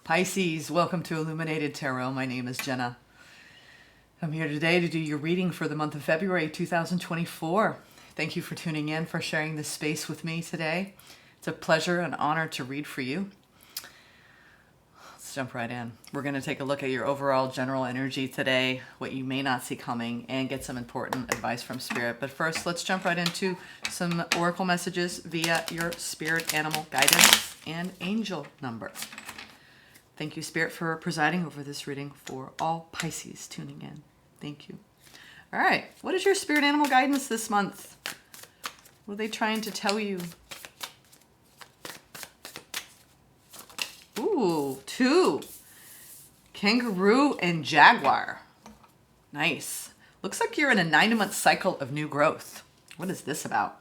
Pisces, welcome to Illuminated Tarot. My name is Jenna. I'm here today to do your reading for the month of February 2024. Thank you for tuning in, for sharing this space with me today. It's a pleasure and honor to read for you. Let's jump right in. We're going to take a look at your overall general energy today, what you may not see coming, and get some important advice from Spirit. But first, let's jump right into some oracle messages via your spirit animal guidance and angel number. Thank you, Spirit, for presiding over this reading for all Pisces tuning in. Thank you. All right. What is your spirit animal guidance this month? What are they trying to tell you? Ooh, 2. Kangaroo and jaguar. Nice. Looks like you're in a 9-month cycle of new growth. What is this about?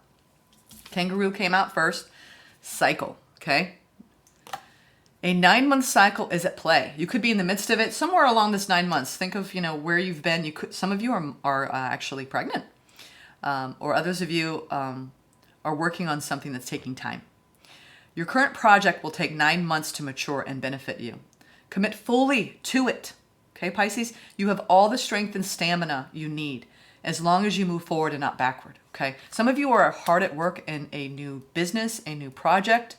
Kangaroo came out first. Cycle, okay? A 9-month cycle is at play. You could be in the midst of it somewhere along this 9 months. Think of, where you've been. Some of you are actually pregnant, or others of you are working on something that's taking time. Your current project will take 9 months to mature and benefit you. Commit fully to it. Okay, Pisces? You have all the strength and stamina you need as long as you move forward and not backward. Okay? Some of you are hard at work in a new business, a new project,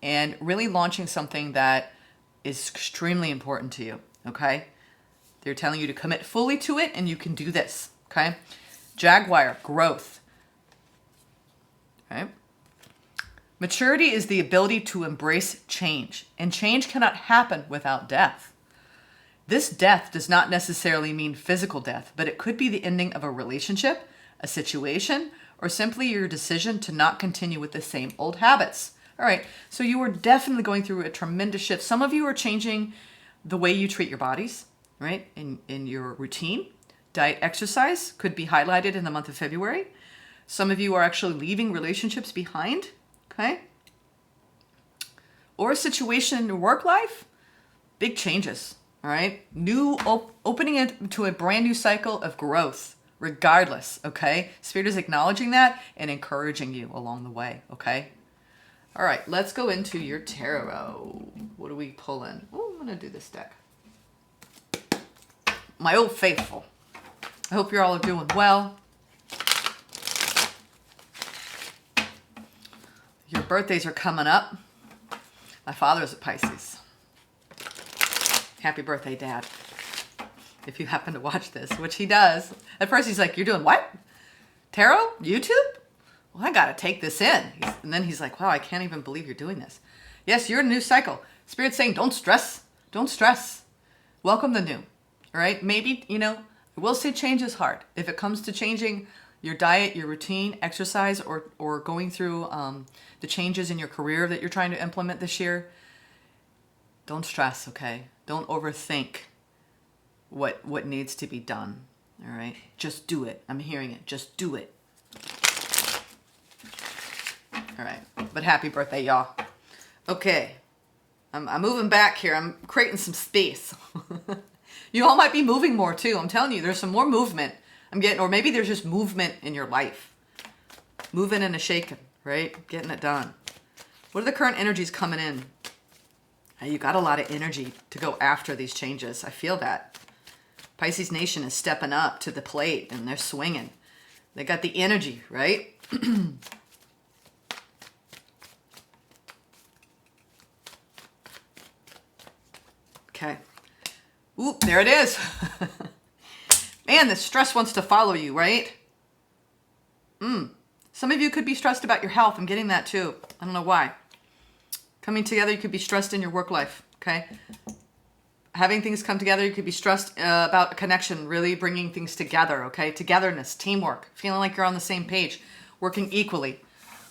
and really launching something that is extremely important to you, okay? They're telling you to commit fully to it, and you can do this, okay? Jaguar, growth, okay? Maturity is the ability to embrace change, and change cannot happen without death. This death does not necessarily mean physical death, but it could be the ending of a relationship, a situation, or simply your decision to not continue with the same old habits. All right, so you are definitely going through a tremendous shift. Some of you are changing the way you treat your bodies, right, in your routine. Diet, exercise could be highlighted in the month of February. Some of you are actually leaving relationships behind, okay? Or a situation in your work life, big changes, all right? Opening it to a brand new cycle of growth, regardless, okay? Spirit is acknowledging that and encouraging you along the way, okay? All right, let's go into your tarot. What are we pulling? Oh, I'm going to do this deck. My old faithful. I hope you're all doing well. Your birthdays are coming up. My father's a Pisces. Happy birthday, Dad. If you happen to watch this, which he does. At first he's like, you're doing what? Tarot? YouTube? Well, I got to take this in. And then he's like, wow, I can't even believe you're doing this. Yes, you're in a new cycle. Spirit's saying, don't stress. Don't stress. Welcome the new. All right? Maybe, I will say change is hard. If it comes to changing your diet, your routine, exercise, or going through the changes in your career that you're trying to implement this year, don't stress, okay? Don't overthink what needs to be done. All right? Just do it. I'm hearing it. Just do it. All right, but happy birthday, y'all. Okay, I'm moving back here. I'm creating some space. You all might be moving more too. I'm telling you, there's some more movement I'm getting, or maybe there's just movement in your life. Moving and a shaking, right? Getting it done. What are the current energies coming in? You got a lot of energy to go after these changes. I feel that. Pisces Nation is stepping up to the plate and they're swinging. They got the energy, right? Okay. Ooh, there it is. Man, the stress wants to follow you, right? Some of you could be stressed about your health. I'm getting that too. I don't know why. Coming together, you could be stressed in your work life, okay? Having things come together, you could be stressed about a connection, really bringing things together, okay? Togetherness, teamwork, feeling like you're on the same page, working equally,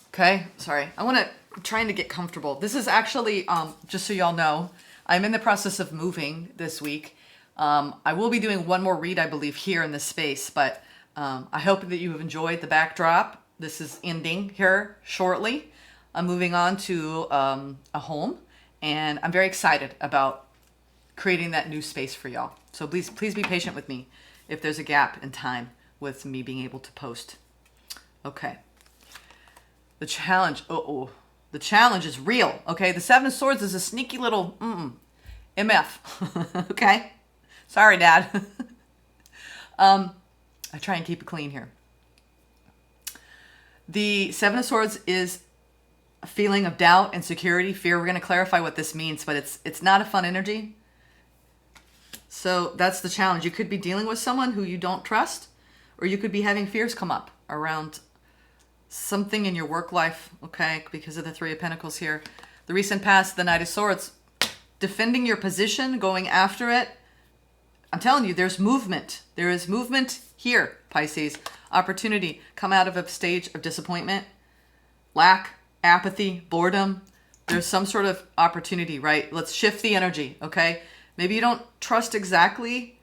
okay? Sorry. I'm trying to get comfortable. This is actually, just so y'all know, I'm in the process of moving this week. I will be doing one more read, I believe, here in this space, but I hope that you have enjoyed the backdrop. This is ending here shortly. I'm moving on to a home, and I'm very excited about creating that new space for y'all. So please be patient with me if there's a gap in time with me being able to post. Okay. The challenge. The challenge is real. Okay. The Seven of Swords is a sneaky little, MF. Okay? Sorry, Dad. I try and keep it clean here. The Seven of Swords is a feeling of doubt, insecurity, fear. We're going to clarify what this means, but it's not a fun energy. So that's the challenge. You could be dealing with someone who you don't trust, or you could be having fears come up around something in your work life, okay, because of the Three of Pentacles here. The recent past, the Knight of Swords, defending your position, going after it. I'm telling you, there's movement. There is movement here, Pisces. Opportunity. Come out of a stage of disappointment, lack, apathy, boredom. There's some sort of opportunity, right? Let's shift the energy, okay? Maybe you don't trust exactly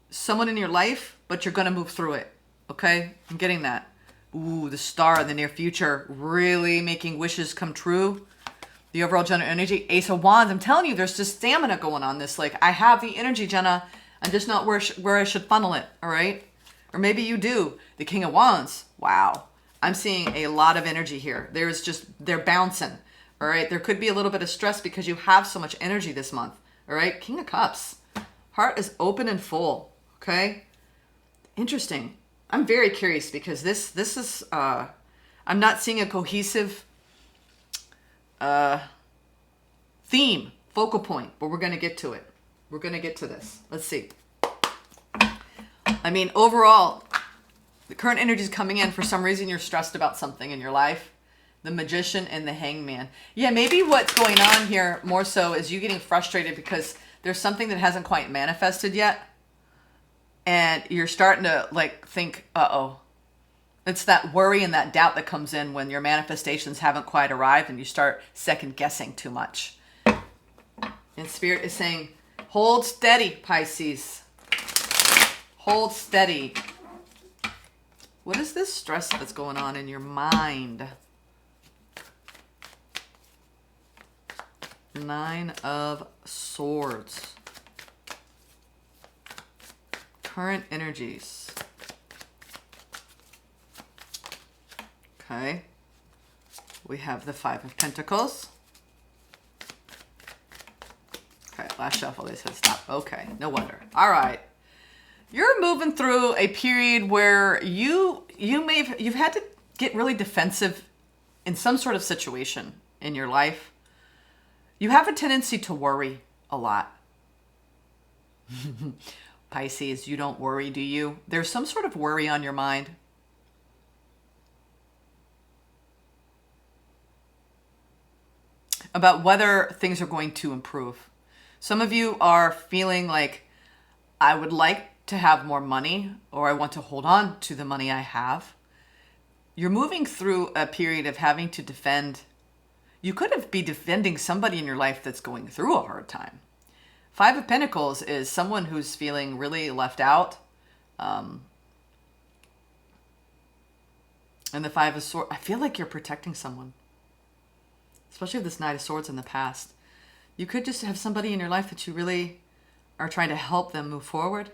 someone in your life, but you're going to move through it, okay? I'm getting that. Ooh, the Star in the near future, really making wishes come true. The overall general energy, Ace of Wands. I'm telling you, there's just stamina going on this. Like, I have the energy, Jenna. I'm just not where I should funnel it, all right? Or maybe you do. The King of Wands. Wow. I'm seeing a lot of energy here. They're bouncing, all right? There could be a little bit of stress because you have so much energy this month, all right? King of Cups. Heart is open and full, okay? Interesting. I'm very curious because this is, I'm not seeing a cohesive theme, focal point, but we're going to get to it. We're going to get to this. Let's see. I mean, overall, the current energy is coming in. For some reason, you're stressed about something in your life. The Magician and the Hangman. Yeah, maybe what's going on here more so is you getting frustrated because there's something that hasn't quite manifested yet. And you're starting to like think, uh-oh. It's that worry and that doubt that comes in when your manifestations haven't quite arrived and you start second guessing too much. And Spirit is saying, hold steady, Pisces. Hold steady. What is this stress that's going on in your mind? Nine of Swords. Current energies. Okay. We have the Five of Pentacles. Okay, last shuffle, they said stop. Okay, no wonder. All right. You're moving through a period where you've had to get really defensive in some sort of situation in your life. You have a tendency to worry a lot. Pisces, you don't worry, do you? There's some sort of worry on your mind. About whether things are going to improve. Some of you are feeling like, I would like to have more money, or I want to hold on to the money I have. You're moving through a period of having to defend. You could be defending somebody in your life that's going through a hard time. Five of Pentacles is someone who's feeling really left out. And the Five of Swords, I feel like you're protecting someone. Especially with this Knight of Swords in the past. You could just have somebody in your life that you really are trying to help them move forward.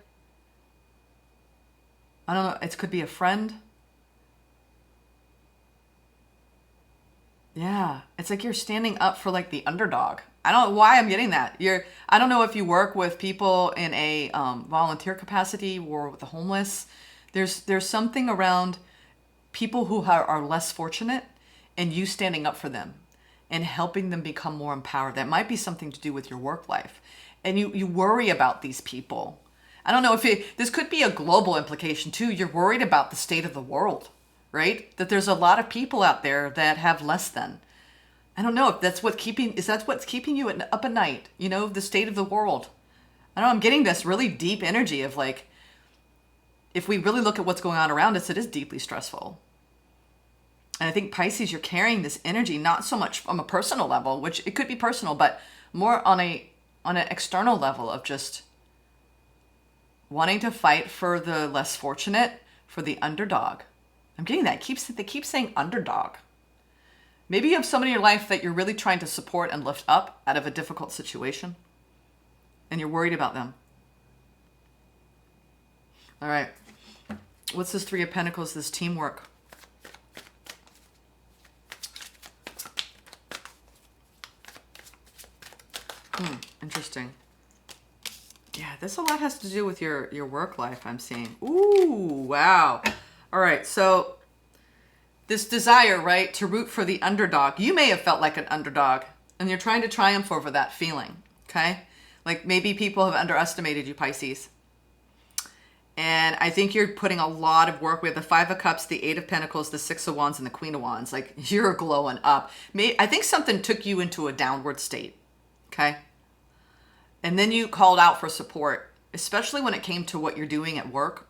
I don't know, it could be a friend. Yeah, it's like you're standing up for like the underdog. I don't know why I'm getting that. I don't know if you work with people in a volunteer capacity or with the homeless. There's something around people who are less fortunate and you standing up for them and helping them become more empowered. That might be something to do with your work life. And you worry about these people. I don't know if this could be a global implication too. You're worried about the state of the world, right? That there's a lot of people out there that have less than. I don't know if that's what's keeping you up at night, you know, the state of the world. I don't know, I'm getting this really deep energy of like, if we really look at what's going on around us, it is deeply stressful. And I think Pisces, you're carrying this energy, not so much from a personal level, which it could be personal, but more on an external level of just wanting to fight for the less fortunate, for the underdog. I'm getting that. They keep saying underdog. Maybe you have somebody in your life that you're really trying to support and lift up out of a difficult situation, and you're worried about them. All right. What's this Three of Pentacles, this teamwork? Interesting. Yeah, this a lot has to do with your work life, I'm seeing. Ooh, wow. All right, so this desire, right, to root for the underdog. You may have felt like an underdog, and you're trying to triumph over that feeling, okay? Like maybe people have underestimated you, Pisces. And I think you're putting a lot of work. We have the Five of Cups, the Eight of Pentacles, the Six of Wands, and the Queen of Wands. Like you're glowing up. I think something took you into a downward state, okay? And then you called out for support, especially when it came to what you're doing at work.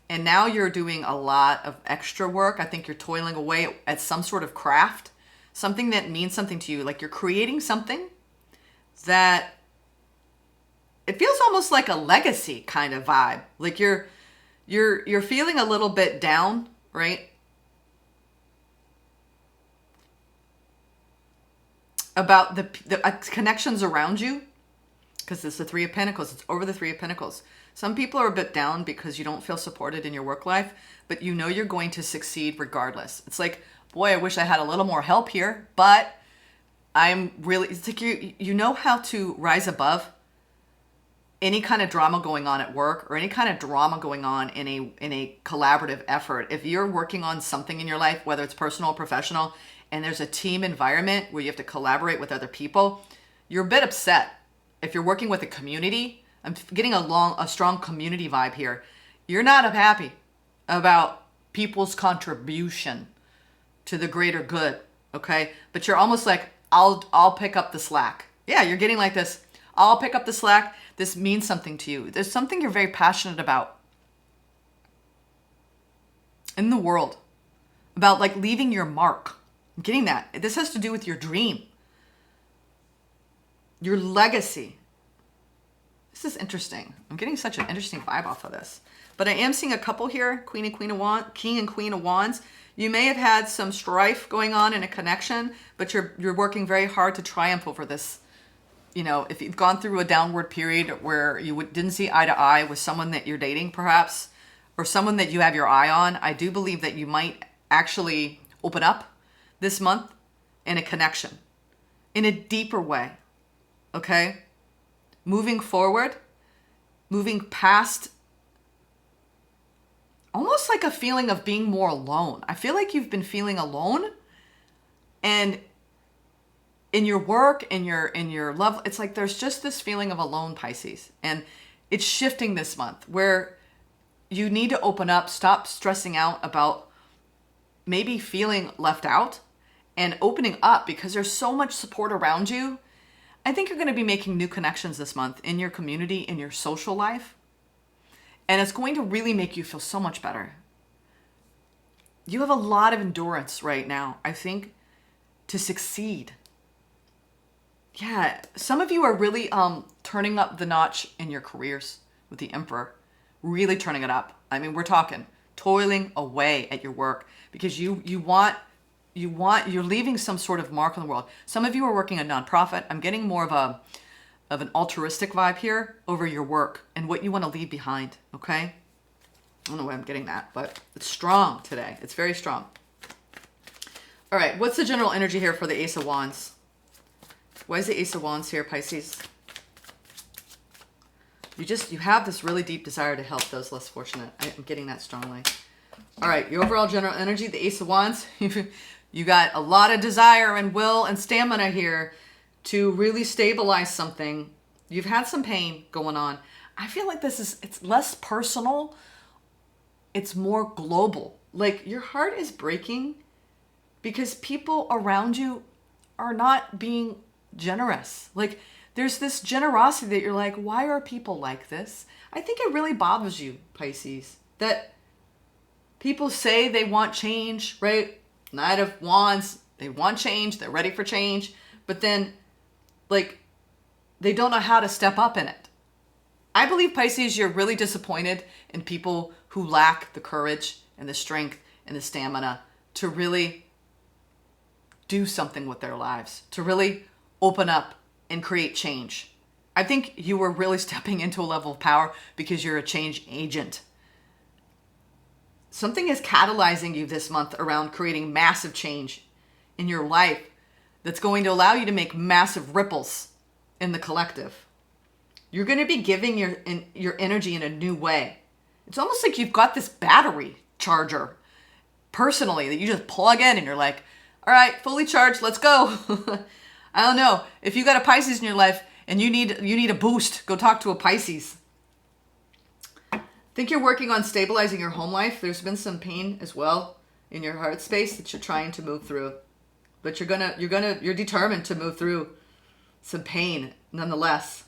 And now you're doing a lot of extra work. I think you're toiling away at some sort of craft, something that means something to you. Like you're creating something that it feels almost like a legacy kind of vibe. Like you're feeling a little bit down, right? About the connections around you. Because it's the Three of Pentacles. It's over the Three of Pentacles. Some people are a bit down because you don't feel supported in your work life, but you know you're going to succeed regardless. It's like, boy, I wish I had a little more help here, but I'm really, it's like you know how to rise above any kind of drama going on at work or any kind of drama going on in a collaborative effort. If you're working on something in your life, whether it's personal or professional, and there's a team environment where you have to collaborate with other people, you're a bit upset. If you're working with a community, I'm getting a strong community vibe here. You're not happy about people's contribution to the greater good, okay? But you're almost like, I'll pick up the slack. Yeah, you're getting like this. I'll pick up the slack. This means something to you. There's something you're very passionate about in the world, about like leaving your mark. I'm getting that. This has to do with your dream, your legacy. This is interesting. I'm getting such an interesting vibe off of this. But I am seeing a couple here, King and Queen of Wands. You may have had some strife going on in a connection, but you're working very hard to triumph over this. You know, if you've gone through a downward period where you didn't see eye to eye with someone that you're dating, perhaps, or someone that you have your eye on, I do believe that you might actually open up this month in a connection in a deeper way, okay? Moving forward, moving past almost like a feeling of being more alone. I feel like you've been feeling alone, and in your work, in your love, it's like there's just this feeling of alone, Pisces. And it's shifting this month where you need to open up, stop stressing out about maybe feeling left out, and opening up because there's so much support around you. I think you're going to be making new connections this month in your community, in your social life. And it's going to really make you feel so much better. You have a lot of endurance right now, I think, to succeed. Yeah, some of you are really turning up the notch in your careers with the Emperor. Really turning it up. I mean, we're talking toiling away at your work because you're leaving some sort of mark on the world. Some of you are working a nonprofit. I'm getting more of an altruistic vibe here over your work and what you want to leave behind, okay? I don't know why I'm getting that, but it's strong today. It's very strong. All right, what's the general energy here for the Ace of Wands? Why is the Ace of Wands here, Pisces? You have this really deep desire to help those less fortunate. I'm getting that strongly. All right, your overall general energy, the Ace of Wands. You got a lot of desire and will and stamina here to really stabilize something. You've had some pain going on. I feel like it's less personal. It's more global. Like your heart is breaking because people around you are not being generous. Like there's this generosity that you're like, why are people like this? I think it really bothers you, Pisces, that people say they want change, right? Knight of Wands, they want change, they're ready for change, but then like they don't know how to step up in it. I believe, Pisces, you're really disappointed in people who lack the courage and the strength and the stamina to really do something with their lives, to really open up and create change. I think you were really stepping into a level of power because you're a change agent. Something is catalyzing you this month around creating massive change in your life that's going to allow you to make massive ripples in the collective. You're going to be giving your energy in a new way. It's almost like you've got this battery charger personally that you just plug in and you're like, all right, fully charged, let's go. I don't know. If you got a Pisces in your life and you need a boost, go talk to a Pisces. I think you're working on stabilizing your home life. There's been some pain as well in your heart space that you're trying to move through. But you're determined to move through some pain nonetheless.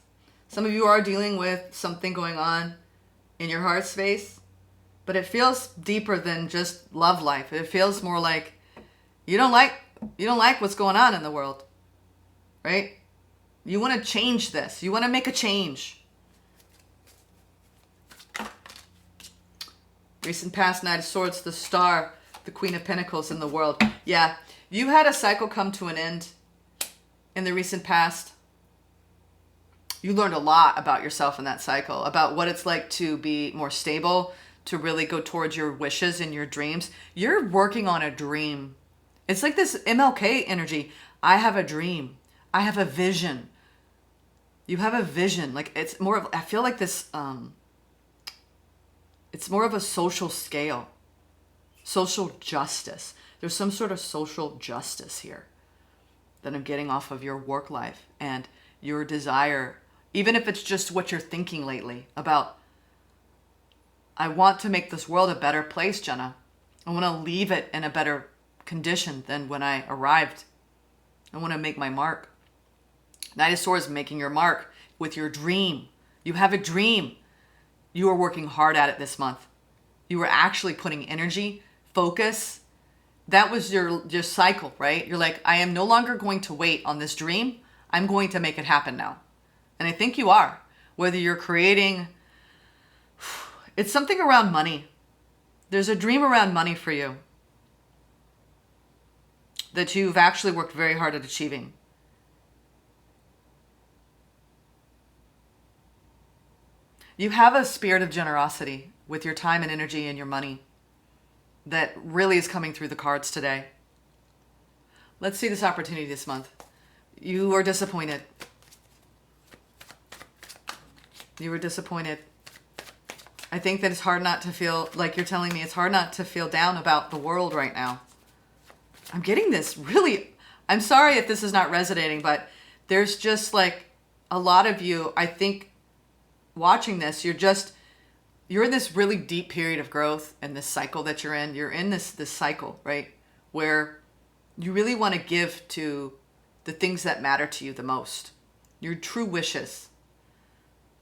Some of you are dealing with something going on in your heart space, but it feels deeper than just love life. It feels more like you don't like what's going on in the world, right? You want to change this. You want to make a change. Recent past, Knight of Swords, the Star, the Queen of Pentacles in the world. Yeah, you had a cycle come to an end in the recent past. You learned a lot about yourself in that cycle, about what it's like to be more stable, to really go towards your wishes and your dreams. You're working on a dream. It's like this MLK energy. I have a dream. I have a vision. You have a vision. Like it's more of, I feel like this, it's more of a social scale, social justice. There's some sort of social justice here that I'm getting off of your work life and your desire. Even if it's just what you're thinking lately about, I want to make this world a better place, Jenna. I want to leave it in a better condition than when I arrived. I want to make my mark. Knight of Swords, making your mark with your dream. You have a dream. You are working hard at it this month. You were actually putting energy, focus. That was your cycle, right? You're like, I am no longer going to wait on this dream. I'm going to make it happen now. And I think you are. Whether you're creating, it's something around money. There's a dream around money for you that you've actually worked very hard at achieving. You have a spirit of generosity with your time and energy and your money that really is coming through the cards today. Let's see this opportunity this month. You are disappointed. You were disappointed. I think that it's hard not to feel, like you're telling me, it's hard not to feel down about the world right now. I'm getting this really, I'm sorry if this is not resonating, but there's just like a lot of you, I think, watching this, you're in this really deep period of growth and this cycle that you're in. You're in this cycle, right? Where you really want to give to the things that matter to you the most. Your true wishes.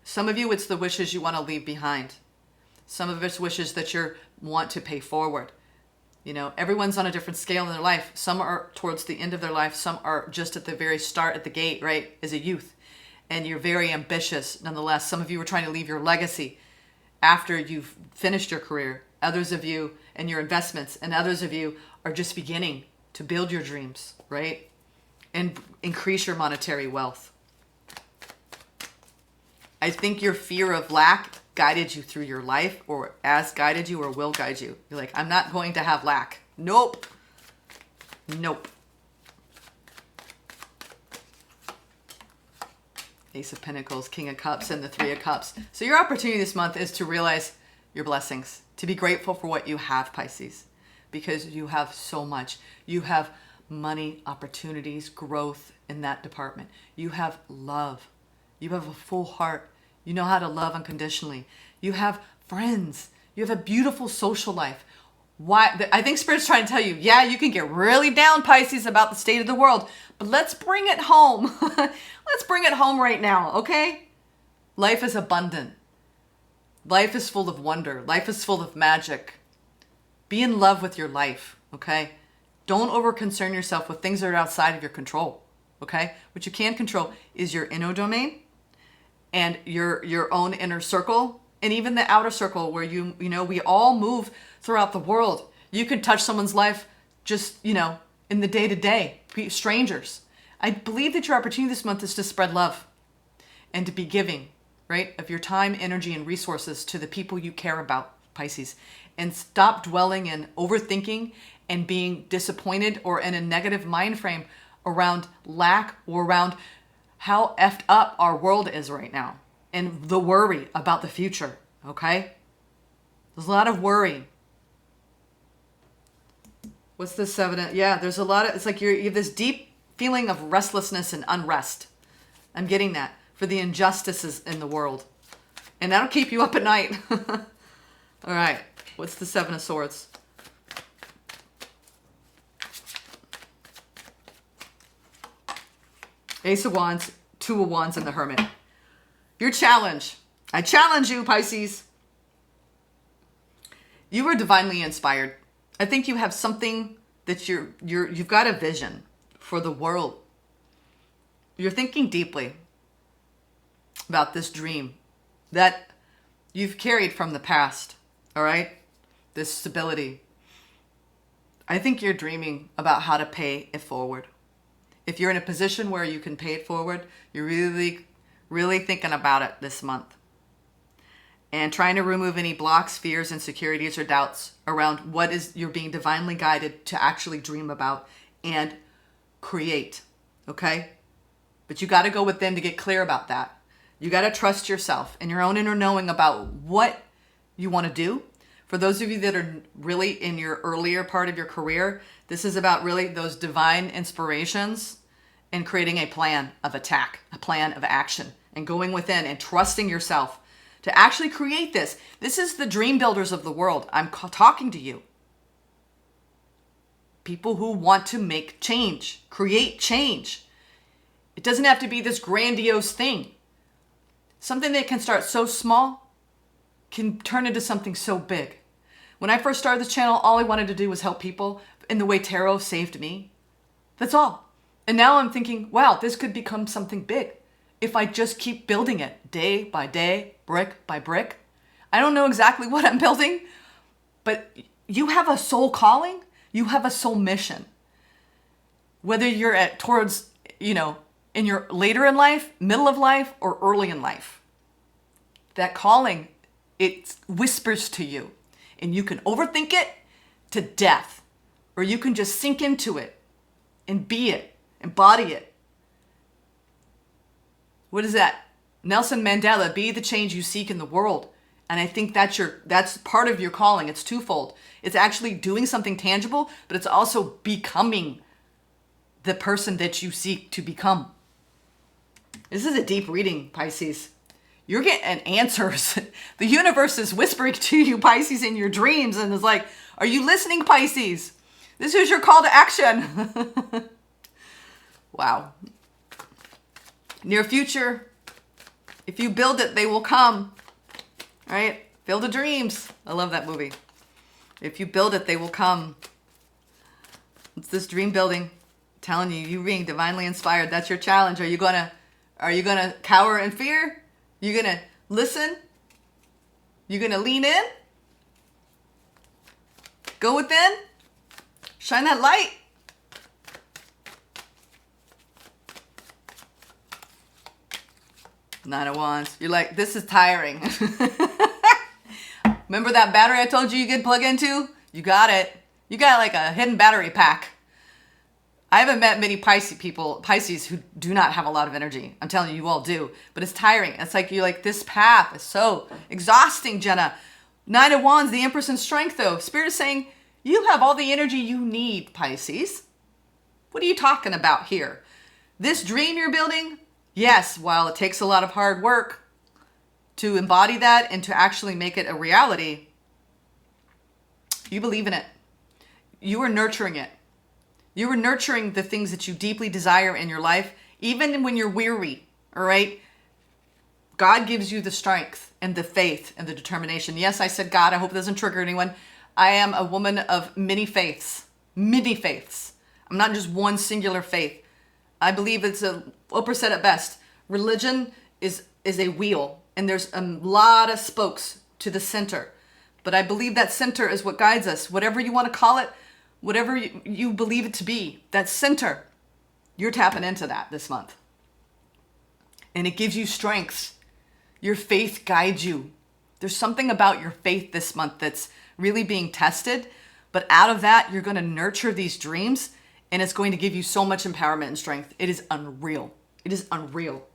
Some of you, it's the wishes you want to leave behind. Some of it's wishes that you want to pay forward. You know, everyone's on a different scale in their life. Some are towards the end of their life. Some are just at the very start, at the gate, right? As a youth. And you're very ambitious nonetheless. Some of you are trying to leave your legacy after you've finished your career. Others of you and your investments, and others of you are just beginning to build your dreams, right? And increase your monetary wealth. I think your fear of lack guided you through your life, or has guided you or will guide you. You're like, I'm not going to have lack. Nope. Nope. Ace of Pentacles, King of Cups, and the Three of Cups. So your opportunity this month is to realize your blessings, to be grateful for what you have, Pisces, because you have so much. You have money, opportunities, growth in that department. You have love. You have a full heart. You know how to love unconditionally. You have friends. You have a beautiful social life. Why? I think Spirit's trying to tell you, yeah, you can get really down, Pisces, about the state of the world, but let's bring it home. Let's bring it home right now, okay? Life is abundant. Life is full of wonder. Life is full of magic. Be in love with your life, okay? Don't over-concern yourself with things that are outside of your control, okay? What you can control is your inner domain and your own inner circle, and even the outer circle where you know, we all move throughout the world. You can touch someone's life just, you know, in the day-to-day, strangers. I believe that your opportunity this month is to spread love and to be giving, right, of your time, energy, and resources to the people you care about, Pisces. And stop dwelling in overthinking and being disappointed or in a negative mind frame around lack or around how effed up our world is right now and the worry about the future, okay? There's a lot of worry. What's the 7? Yeah, there's a lot of, it's like you have this deep feeling of restlessness and unrest. I'm getting that for the injustices in the world. And that'll keep you up at night. All right, what's the 7 of Swords? Ace of Wands, 2 of Wands, and the Hermit. Your challenge. I challenge you, Pisces. You are divinely inspired. I think you have something that you've got a vision for the world. You're thinking deeply about this dream that you've carried from the past, all right? This stability. I think you're dreaming about how to pay it forward. If you're in a position where you can pay it forward, you're really, really thinking about it this month. And trying to remove any blocks, fears, insecurities, or doubts around what is you're being divinely guided to actually dream about and create, okay? But you got to go within to get clear about that. You got to trust yourself and your own inner knowing about what you want to do. For those of you that are really in your earlier part of your career, this is about really those divine inspirations and creating a plan of attack, a plan of action, and going within and trusting yourself to actually create this. This is the dream builders of the world. I'm talking to you. People who want to make change, create change. It doesn't have to be this grandiose thing. Something that can start so small can turn into something so big. When I first started this channel, all I wanted to do was help people in the way tarot saved me. That's all. And now I'm thinking, wow, this could become something big if I just keep building it day by day, brick by brick. I don't know exactly what I'm building, but you have a soul calling. You have a soul mission. Whether you're towards, in your later in life, middle of life, or early in life. That calling, it whispers to you. And you can overthink it to death. Or you can just sink into it and be it, embody it. What is that? Nelson Mandela, be the change you seek in the world. And I think that's part of your calling. It's twofold. It's actually doing something tangible, but it's also becoming the person that you seek to become. This is a deep reading, Pisces. You're getting answers. The universe is whispering to you, Pisces, in your dreams. And it's like, are you listening, Pisces? This is your call to action. Wow. Near future, if you build it, they will come. Right? Build the dreams. I love that movie. If you build it, they will come. It's this dream building. I'm telling you, you being divinely inspired. That's your challenge. Are you gonna cower in fear? You gonna listen? You gonna lean in? Go within? Shine that light. Nine of Wands. You're like, this is tiring. Remember that battery I told you could plug into? You got it. You got like a hidden battery pack. I haven't met many Pisces who do not have a lot of energy. I'm telling you, you all do. But it's tiring. It's like you're like, this path is so exhausting, Jenna. Nine of Wands, the Empress in strength, though. Spirit is saying, you have all the energy you need, Pisces. What are you talking about here? This dream you're building, yes, while it takes a lot of hard work to embody that and to actually make it a reality, you believe in it. You are nurturing it. You are nurturing the things that you deeply desire in your life, even when you're weary, all right? God gives you the strength and the faith and the determination. Yes, I said God. I hope it doesn't trigger anyone. I am a woman of many faiths. Many faiths. I'm not just one singular faith. I believe it's Oprah said it best. Religion is a wheel, and there's a lot of spokes to the center. But I believe that center is what guides us. Whatever you want to call it, whatever you believe it to be, that center, you're tapping into that this month. And it gives you strength. Your faith guides you. There's something about your faith this month that's really being tested. But out of that, you're going to nurture these dreams, and it's going to give you so much empowerment and strength. It is unreal. It is unreal.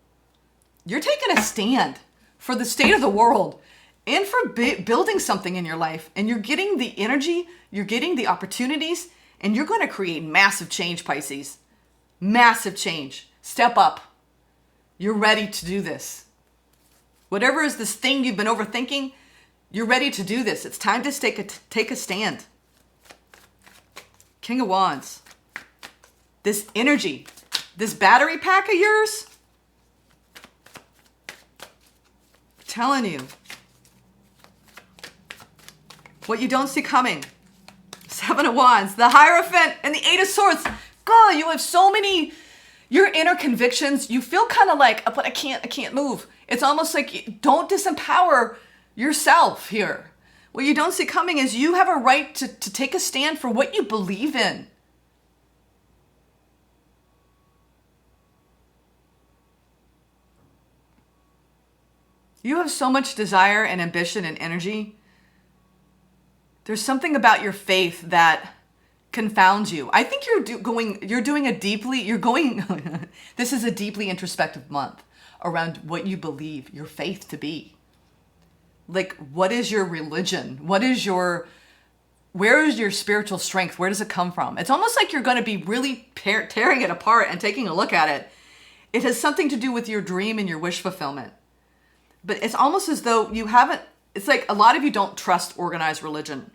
You're taking a stand for the state of the world and for building something in your life. And you're getting the energy, you're getting the opportunities, and you're going to create massive change, Pisces. Massive change. Step up. You're ready to do this. Whatever is this thing you've been overthinking, you're ready to do this. It's time to take a stand. King of Wands. This energy, this battery pack of yours, I'm telling you, what you don't see coming. Seven of Wands, the Hierophant, and the Eight of Swords. God, you have so many, your inner convictions. You feel kind of like, but I can't move. It's almost like don't disempower yourself here. What you don't see coming is you have a right to take a stand for what you believe in. You have so much desire and ambition and energy. There's something about your faith that confounds you. I think this is a deeply introspective month around what you believe your faith to be. Like, what is your religion? Where is your spiritual strength? Where does it come from? It's almost like you're going to be really tearing it apart and taking a look at it. It has something to do with your dream and your wish fulfillment. But it's almost as though it's like a lot of you don't trust organized religion.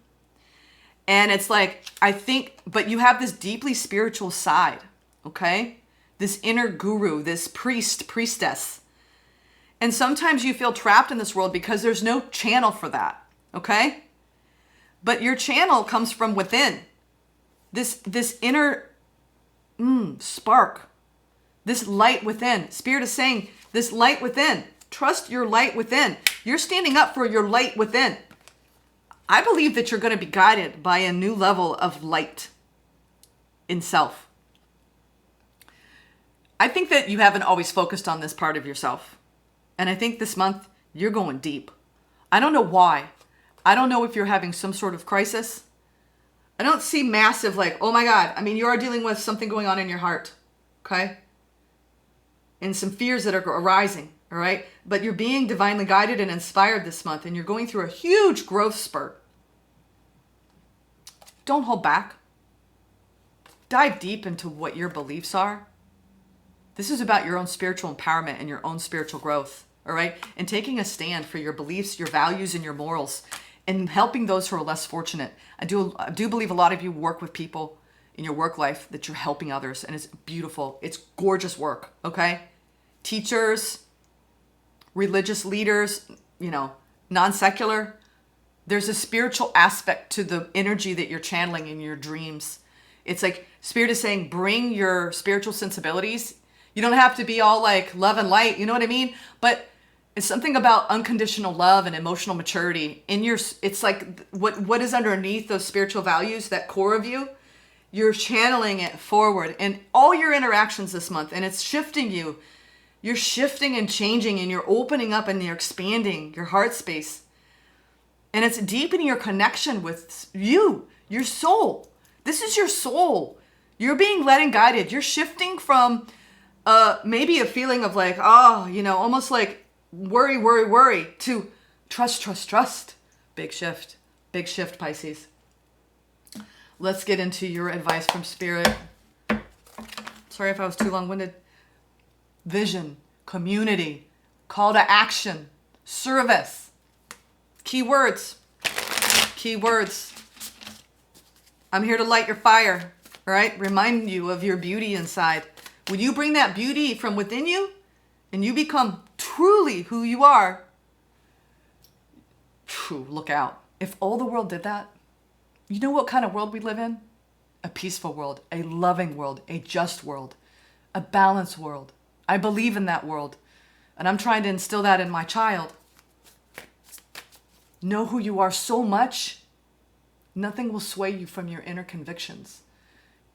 And it's like, but you have this deeply spiritual side, okay? This inner guru, this priestess. And sometimes you feel trapped in this world because there's no channel for that, okay? But your channel comes from within. This inner spark, this light within. Spirit is saying, this light within. Trust your light within. You're standing up for your light within. I believe that you're going to be guided by a new level of light in self. I think that you haven't always focused on this part of yourself. And I think this month you're going deep. I don't know why. I don't know if you're having some sort of crisis. I don't see massive like, oh my God. I mean, you are dealing with something going on in your heart. Okay? And some fears that are arising. All right. But you're being divinely guided and inspired this month, and you're going through a huge growth spurt. Don't hold back. Dive deep into what your beliefs are. This is about your own spiritual empowerment and your own spiritual growth. All right. And taking a stand for your beliefs, your values, and your morals, and helping those who are less fortunate. I do believe a lot of you work with people in your work life that you're helping others, and it's beautiful. It's gorgeous work. Okay. Teachers, religious leaders, non-secular. There's a spiritual aspect to the energy that you're channeling in your dreams. It's like Spirit is saying, bring your spiritual sensibilities. You don't have to be all like love and light, you know what I mean? But it's something about unconditional love and emotional maturity. It's like what is underneath those spiritual values, that core of you, you're channeling it forward in all your interactions this month, and it's shifting you. You're shifting and changing, and you're opening up and you're expanding your heart space. And it's deepening your connection with you, your soul. This is your soul. You're being led and guided. You're shifting from maybe a feeling of like, almost like worry, to trust. Big shift, Pisces. Let's get into your advice from Spirit. Sorry if I was too long-winded. Vision, community, call to action, service, keywords. I'm here to light your fire, all right? Remind you of your beauty inside. When you bring that beauty from within you and you become truly who you are, look out. If all the world did that, you know what kind of world we live in? A peaceful world, a loving world, a just world, a balanced world. I believe in that world, and I'm trying to instill that in my child. Know who you are so much, nothing will sway you from your inner convictions.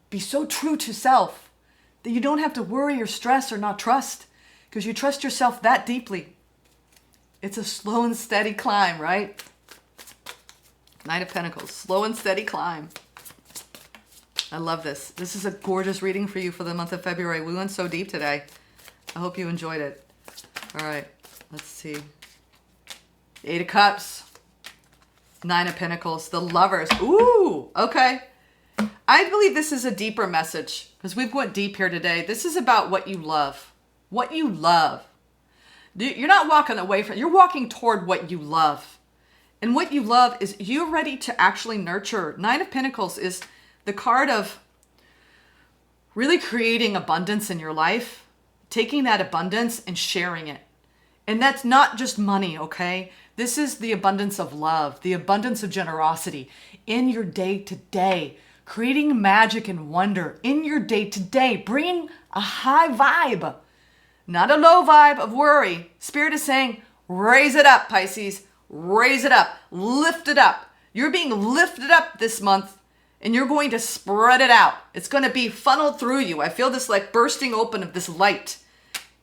Be so true to self that you don't have to worry or stress or not trust, because you trust yourself that deeply. It's a slow and steady climb, right? Knight of Pentacles, slow and steady climb. I love this. This is a gorgeous reading for you for the month of February. We went so deep today. I hope you enjoyed it. All right, let's see. 8 of Cups. 9 of Pentacles. The Lovers. Ooh, okay. I believe this is a deeper message because we've went deep here today. This is about what you love. What you love. You're not walking away from it. You're walking toward what you love. And what you love is you're ready to actually nurture. 9 of Pentacles is the card of really creating abundance in your life, taking that abundance and sharing it. And that's not just money, okay? This is the abundance of love, the abundance of generosity in your day-to-day, creating magic and wonder in your day-to-day, bringing a high vibe, not a low vibe of worry. Spirit is saying, raise it up, Pisces. Raise it up. Lift it up. You're being lifted up this month, and you're going to spread it out. It's going to be funneled through you. I feel this like bursting open of this light.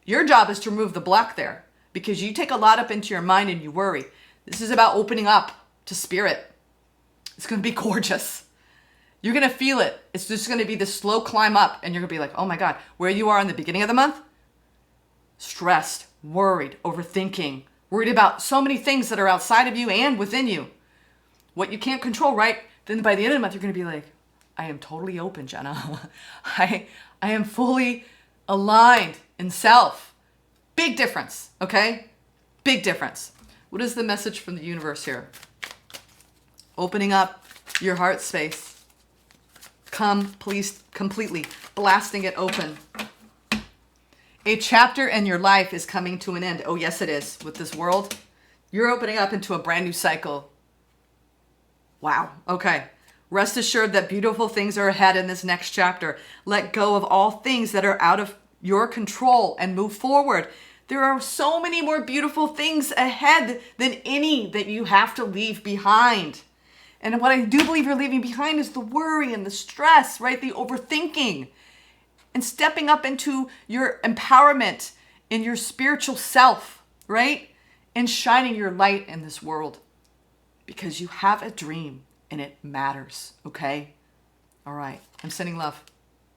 Your job is to remove the block there because you take a lot up into your mind and you worry. This is about opening up to spirit. It's going to be gorgeous. You're going to feel it. It's just going to be this slow climb up, and you're going to be like, oh my God, where you are in the beginning of the month? Stressed, worried, overthinking, worried about so many things that are outside of you and within you. What you can't control, right? Then by the end of the month, you're going to be like, I am totally open, Jenna. I am fully aligned in self. Big difference, okay? Big difference. What is the message from the universe here? Opening up your heart space. Completely blasting it open. A chapter in your life is coming to an end. Oh, yes, it is. With this world, you're opening up into a brand new cycle. Wow. Okay. Rest assured that beautiful things are ahead in this next chapter. Let go of all things that are out of your control and move forward. There are so many more beautiful things ahead than any that you have to leave behind. And what I do believe you're leaving behind is the worry and the stress, right? The overthinking. And stepping up into your empowerment in your spiritual self, right? And shining your light in this world. Because you have a dream and it matters, okay? All right. I'm sending love.